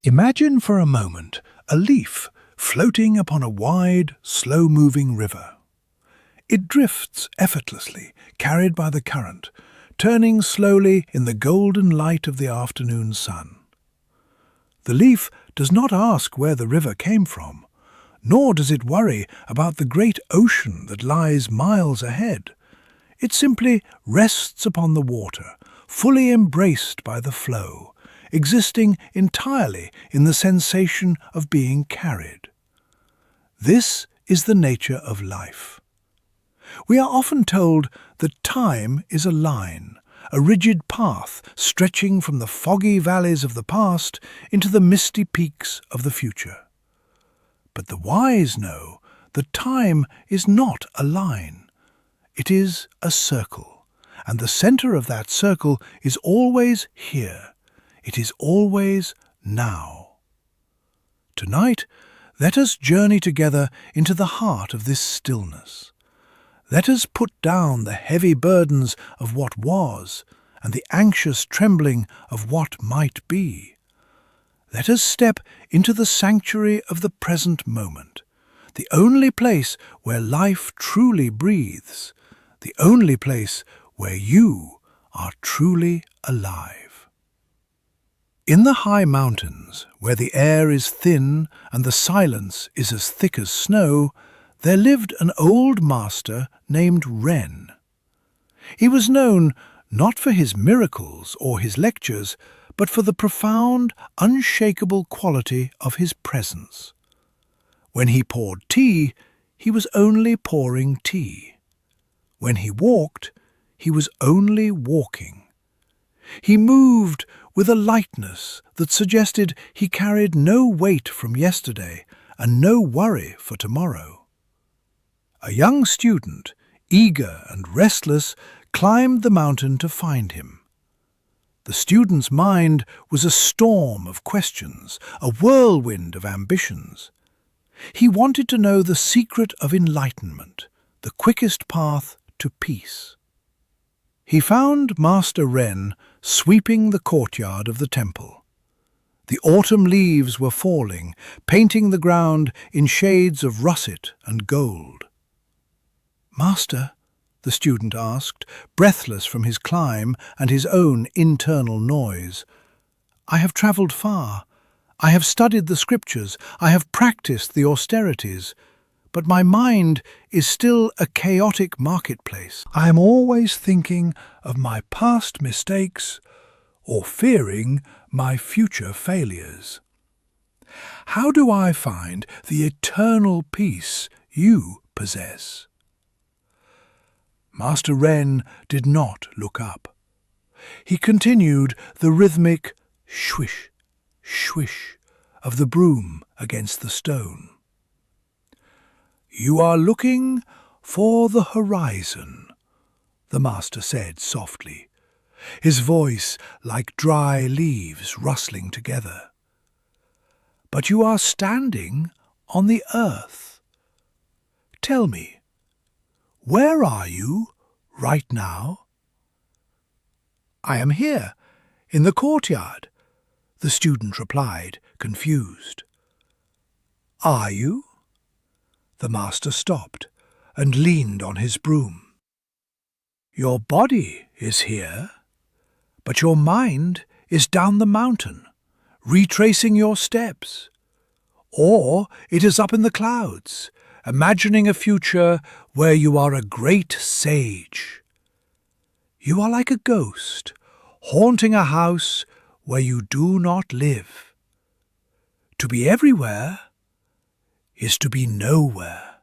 Imagine for a moment a leaf floating upon a wide, slow-moving river. It drifts effortlessly, carried by the current, turning slowly in the golden light of the afternoon sun. The leaf does not ask where the river came from, nor does it worry about the great ocean that lies miles ahead. It simply rests upon the water, fully embraced by the flow, existing entirely in the sensation of being carried. This is the nature of life. We are often told that time is a line, a rigid path stretching from the foggy valleys of the past into the misty peaks of the future. But the wise know that time is not a line. It is a circle, and the center of that circle is always here. It is always now. Tonight, let us journey together into the heart of this stillness. Let us put down the heavy burdens of what was and the anxious trembling of what might be. Let us step into the sanctuary of the present moment, the only place where life truly breathes, the only place where you are truly alive. In the high mountains, where the air is thin and the silence is as thick as snow, there lived an old master named Ren. He was known not for his miracles or his lectures, but for the profound, unshakable quality of his presence. When he poured tea, he was only pouring tea. When he walked, he was only walking. He moved with a lightness that suggested he carried no weight from yesterday and no worry for tomorrow. A young student, eager and restless, climbed the mountain to find him. The student's mind was a storm of questions, a whirlwind of ambitions. He wanted to know the secret of enlightenment, the quickest path to peace. He found Master Ren sweeping the courtyard of the temple. The autumn leaves were falling, painting the ground in shades of russet and gold. "Master," the student asked, breathless from his climb and his own internal noise, "I have travelled far. I have studied the scriptures. I have practiced the austerities. But my mind is still a chaotic marketplace. I am always thinking of my past mistakes or fearing my future failures. How do I find the eternal peace you possess?" Master Ren did not look up. He continued the rhythmic swish, swish of the broom against the stone. "You are looking for the horizon," the master said softly, his voice like dry leaves rustling together. "But you are standing on the earth. Tell me, where are you right now?" "I am here, in the courtyard," the student replied, confused. "Are you?" The master stopped and leaned on his broom. "Your body is here, but your mind is down the mountain, retracing your steps. Or it is up in the clouds, imagining a future where you are a great sage. You are like a ghost, haunting a house where you do not live. To be everywhere is to be nowhere."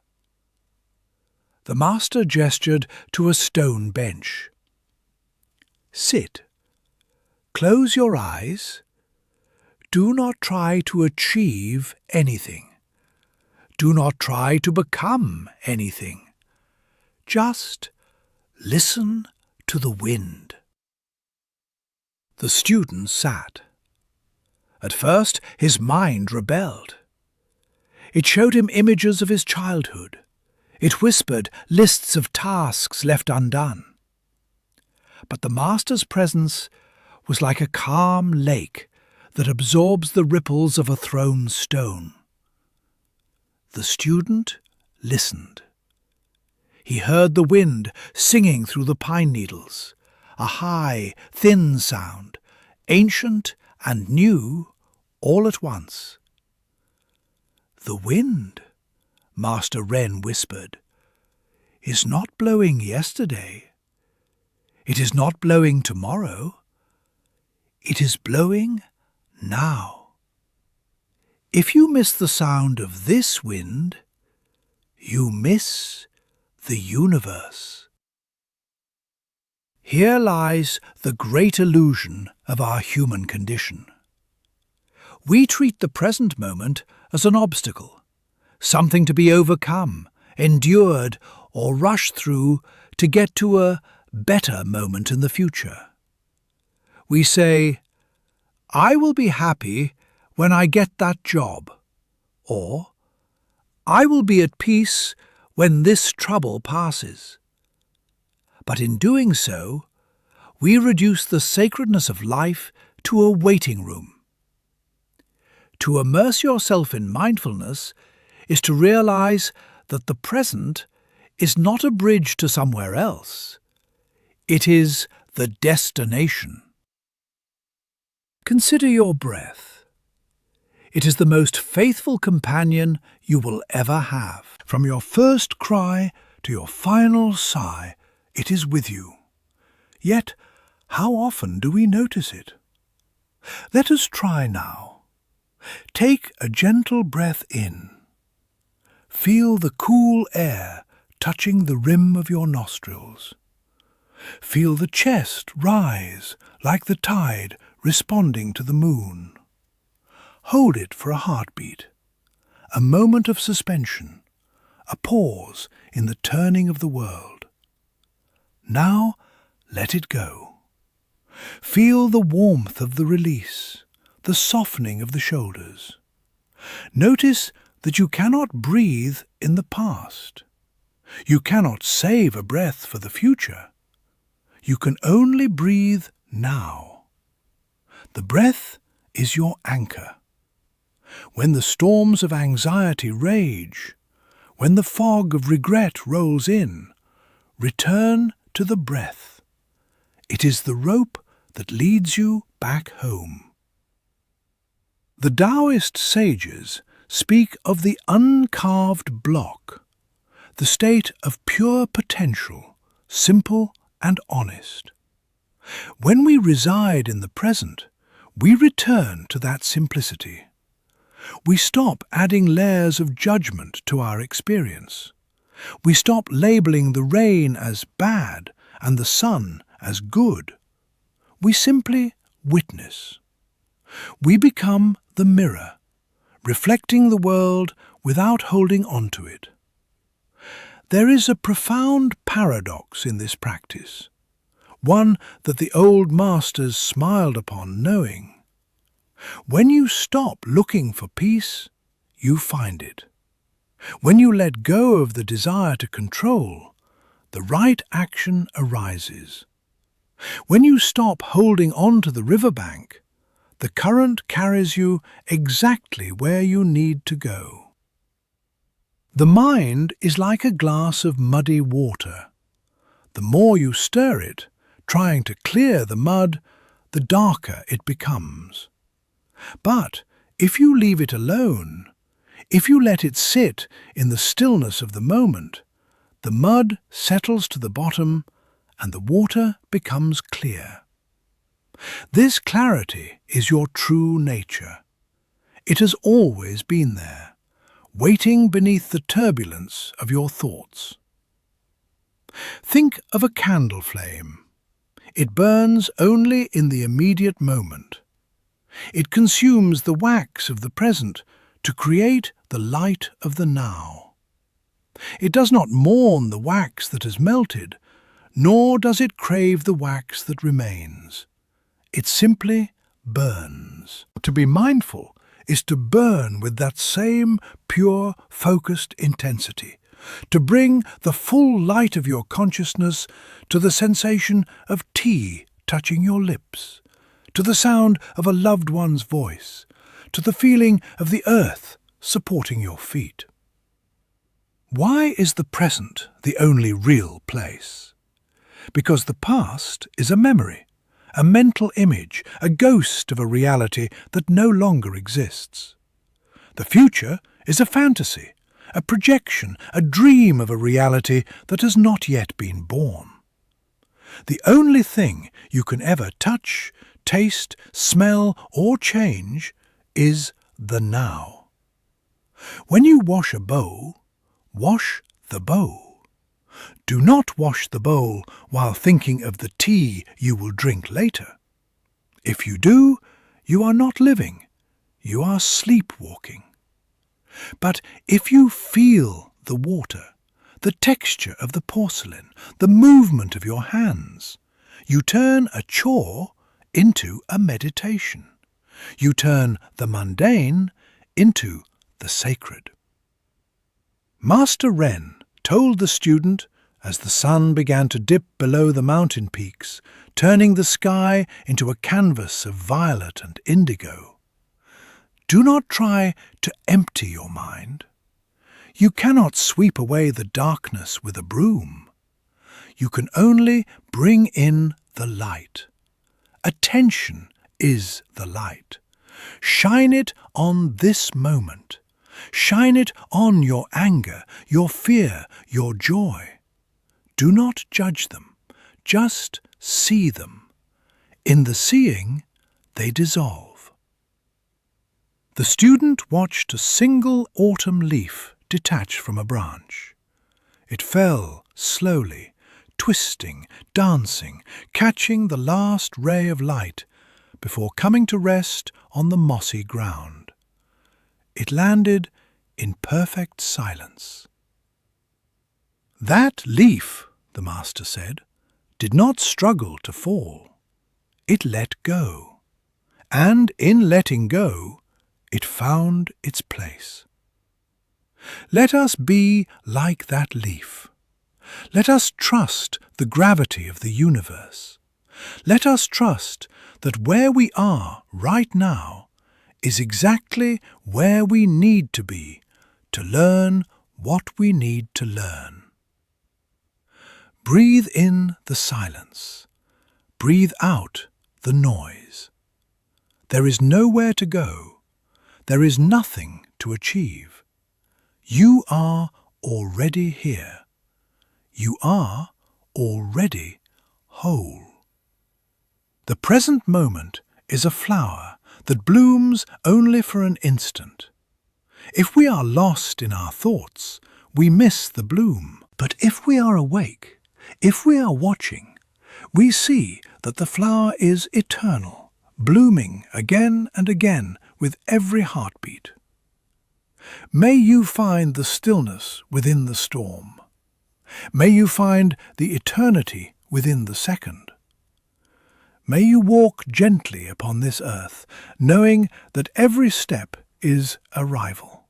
The master gestured to a stone bench. "Sit. Close your eyes. Do not try to achieve anything. Do not try to become anything. Just listen to the wind." The student sat. At first his mind rebelled. It showed him images of his childhood. It whispered lists of tasks left undone. But the master's presence was like a calm lake that absorbs the ripples of a thrown stone. The student listened. He heard the wind singing through the pine needles, a high, thin sound, ancient and new all at once. "The wind," Master Ren whispered, "is not blowing yesterday. It is not blowing tomorrow. It is blowing now. If you miss the sound of this wind, you miss the universe." Here lies the great illusion of our human condition. We treat the present moment as an obstacle, something to be overcome, endured, or rushed through to get to a better moment in the future. We say, "I will be happy when I get that job," or "I will be at peace when this trouble passes." But in doing so, we reduce the sacredness of life to a waiting room. To immerse yourself in mindfulness is to realize that the present is not a bridge to somewhere else. It is the destination. Consider your breath. It is the most faithful companion you will ever have. From your first cry to your final sigh, it is with you. Yet, how often do we notice it? Let us try now. Take a gentle breath in. Feel the cool air touching the rim of your nostrils. Feel the chest rise like the tide responding to the moon. Hold it for a heartbeat, a moment of suspension, a pause in the turning of the world. Now let it go. Feel the warmth of the release, the softening of the shoulders. Notice that you cannot breathe in the past. You cannot save a breath for the future. You can only breathe now. The breath is your anchor. When the storms of anxiety rage, when the fog of regret rolls in, return to the breath. It is the rope that leads you back home. The Taoist sages speak of the uncarved block, the state of pure potential, simple and honest. When we reside in the present, we return to that simplicity. We stop adding layers of judgment to our experience. We stop labeling the rain as bad and the sun as good. We simply witness. We become the mirror, reflecting the world without holding on to it. There is a profound paradox in this practice, one that the old masters smiled upon knowing. When you stop looking for peace, you find it. When you let go of the desire to control, the right action arises. When you stop holding on to the riverbank, the current carries you exactly where you need to go. The mind is like a glass of muddy water. The more you stir it, trying to clear the mud, the darker it becomes. But if you leave it alone, if you let it sit in the stillness of the moment, the mud settles to the bottom and the water becomes clear. This clarity is your true nature. It has always been there, waiting beneath the turbulence of your thoughts. Think of a candle flame. It burns only in the immediate moment. It consumes the wax of the present to create the light of the now. It does not mourn the wax that has melted, nor does it crave the wax that remains. It simply burns. To be mindful is to burn with that same pure, focused intensity, to bring the full light of your consciousness to the sensation of tea touching your lips, to the sound of a loved one's voice, to the feeling of the earth supporting your feet. Why is the present the only real place? Because the past is a memory, a mental image, a ghost of a reality that no longer exists. The future is a fantasy, a projection, a dream of a reality that has not yet been born. The only thing you can ever touch, taste, smell, or change is the now. When you wash a bowl, wash the bowl. Do not wash the bowl while thinking of the tea you will drink later. If you do, you are not living, you are sleepwalking. But if you feel the water, the texture of the porcelain, the movement of your hands, you turn a chore into a meditation. You turn the mundane into the sacred. Master Ren told the student as the sun began to dip below the mountain peaks, turning the sky into a canvas of violet and indigo. Do not try to empty your mind. You cannot sweep away the darkness with a broom. You can only bring in the light. Attention is the light. Shine it on this moment. Shine it on your anger, your fear, your joy. Do not judge them. Just see them. In the seeing, they dissolve. The student watched a single autumn leaf detach from a branch. It fell slowly, twisting, dancing, catching the last ray of light before coming to rest on the mossy ground. It landed in perfect silence. That leaf, the master said, did not struggle to fall. It let go. And in letting go, it found its place. Let us be like that leaf. Let us trust the gravity of the universe. Let us trust that where we are right now is exactly where we need to be to learn what we need to learn. Breathe in the silence. Breathe out the noise. There is nowhere to go. There is nothing to achieve. You are already here. You are already whole. The present moment is a flower that blooms only for an instant. If we are lost in our thoughts, we miss the bloom. But if we are awake, if we are watching, we see that the flower is eternal, blooming again and again with every heartbeat. May you find the stillness within the storm. May you find the eternity within the second. May you walk gently upon this earth, knowing that every step is arrival.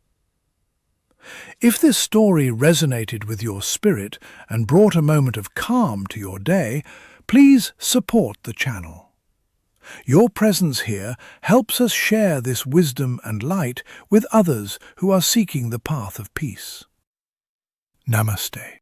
If this story resonated with your spirit and brought a moment of calm to your day, please support the channel. Your presence here helps us share this wisdom and light with others who are seeking the path of peace. Namaste.